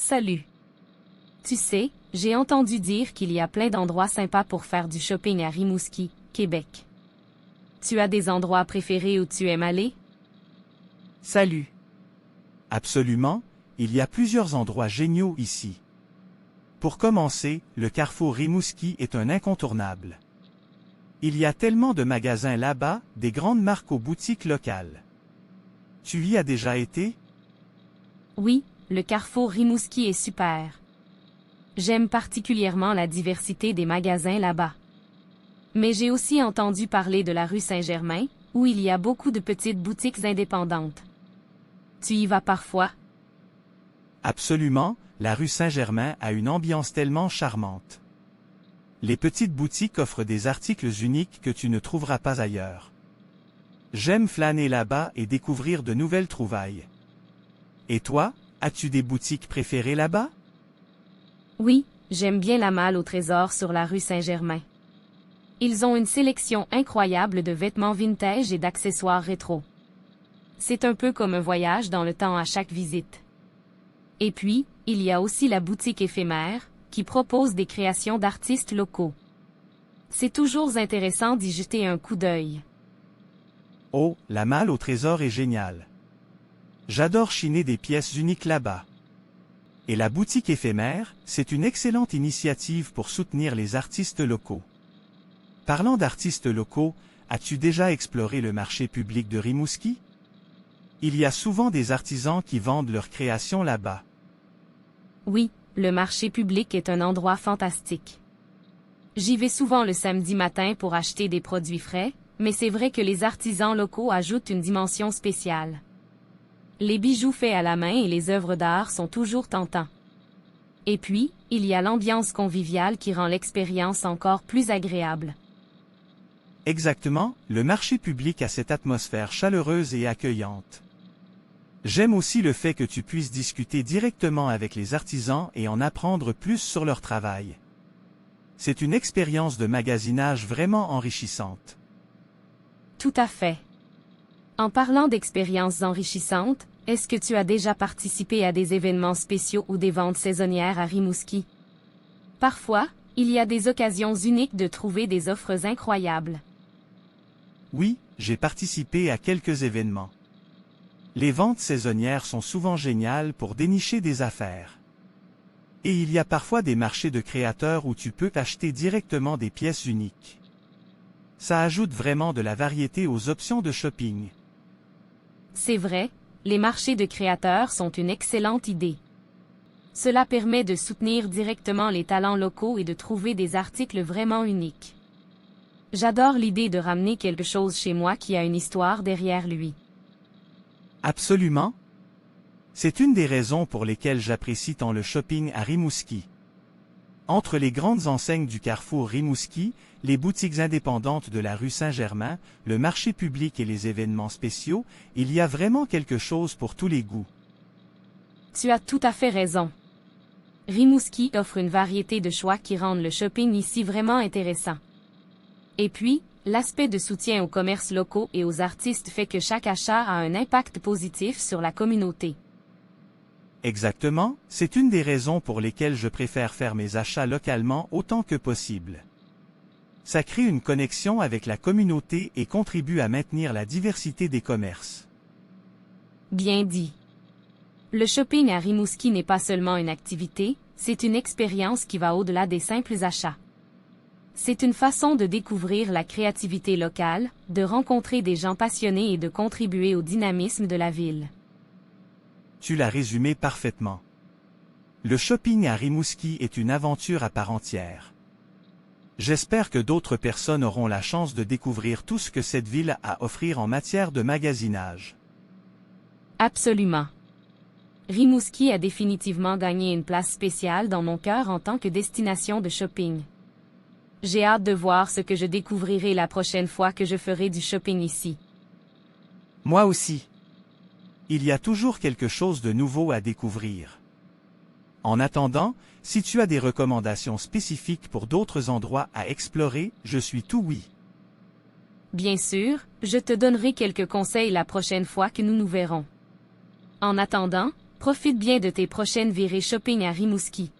Salut. Tu sais, j'ai entendu dire qu'il y a plein d'endroits sympas pour faire du shopping à Rimouski, Québec. Tu as des endroits préférés où tu aimes aller? Salut. Absolument, il y a plusieurs endroits géniaux ici. Pour commencer, le carrefour Rimouski est un incontournable. Il y a tellement de magasins là-bas, des grandes marques aux boutiques locales. Tu y as déjà été? Oui, le carrefour Rimouski est super. J'aime particulièrement la diversité des magasins là-bas. Mais j'ai aussi entendu parler de la rue Saint-Germain, où il y a beaucoup de petites boutiques indépendantes. Tu y vas parfois? Absolument, la rue Saint-Germain a une ambiance tellement charmante. Les petites boutiques offrent des articles uniques que tu ne trouveras pas ailleurs. J'aime flâner là-bas et découvrir de nouvelles trouvailles. Et toi, as-tu des boutiques préférées là-bas? Oui, j'aime bien la Malle au Trésor sur la rue Saint-Germain. Ils ont une sélection incroyable de vêtements vintage et d'accessoires rétro. C'est un peu comme un voyage dans le temps à chaque visite. Et puis, il y a aussi la boutique éphémère, qui propose des créations d'artistes locaux. C'est toujours intéressant d'y jeter un coup d'œil. Oh, la Malle au Trésor est géniale. J'adore chiner des pièces uniques là-bas. Et la boutique éphémère, c'est une excellente initiative pour soutenir les artistes locaux. Parlant d'artistes locaux, as-tu déjà exploré le marché public de Rimouski? Il y a souvent des artisans qui vendent leurs créations là-bas. Oui, le marché public est un endroit fantastique. J'y vais souvent le samedi matin pour acheter des produits frais, mais c'est vrai que les artisans locaux ajoutent une dimension spéciale. Les bijoux faits à la main et les œuvres d'art sont toujours tentants. Et puis, il y a l'ambiance conviviale qui rend l'expérience encore plus agréable. Exactement, le marché public a cette atmosphère chaleureuse et accueillante. J'aime aussi le fait que tu puisses discuter directement avec les artisans et en apprendre plus sur leur travail. C'est une expérience de magasinage vraiment enrichissante. Tout à fait. En parlant d'expériences enrichissantes, est-ce que tu as déjà participé à des événements spéciaux ou des ventes saisonnières à Rimouski? Parfois, il y a des occasions uniques de trouver des offres incroyables. Oui, j'ai participé à quelques événements. Les ventes saisonnières sont souvent géniales pour dénicher des affaires. Et il y a parfois des marchés de créateurs où tu peux acheter directement des pièces uniques. Ça ajoute vraiment de la variété aux options de shopping. C'est vrai, les marchés de créateurs sont une excellente idée. Cela permet de soutenir directement les talents locaux et de trouver des articles vraiment uniques. J'adore l'idée de ramener quelque chose chez moi qui a une histoire derrière lui. Absolument. C'est une des raisons pour lesquelles j'apprécie tant le shopping à Rimouski. Entre les grandes enseignes du carrefour Rimouski, les boutiques indépendantes de la rue Saint-Germain, le marché public et les événements spéciaux, il y a vraiment quelque chose pour tous les goûts. Tu as tout à fait raison. Rimouski offre une variété de choix qui rendent le shopping ici vraiment intéressant. Et puis, l'aspect de soutien aux commerces locaux et aux artistes fait que chaque achat a un impact positif sur la communauté. Exactement, c'est une des raisons pour lesquelles je préfère faire mes achats localement autant que possible. Ça crée une connexion avec la communauté et contribue à maintenir la diversité des commerces. Bien dit. Le shopping à Rimouski n'est pas seulement une activité, c'est une expérience qui va au-delà des simples achats. C'est une façon de découvrir la créativité locale, de rencontrer des gens passionnés et de contribuer au dynamisme de la ville. Tu l'as résumé parfaitement. Le shopping à Rimouski est une aventure à part entière. J'espère que d'autres personnes auront la chance de découvrir tout ce que cette ville a à offrir en matière de magasinage. Absolument. Rimouski a définitivement gagné une place spéciale dans mon cœur en tant que destination de shopping. J'ai hâte de voir ce que je découvrirai la prochaine fois que je ferai du shopping ici. Moi aussi. Il y a toujours quelque chose de nouveau à découvrir. En attendant, si tu as des recommandations spécifiques pour d'autres endroits à explorer, je suis tout oui. Bien sûr, je te donnerai quelques conseils la prochaine fois que nous nous verrons. En attendant, Profite bien de tes prochaines virées shopping à Rimouski.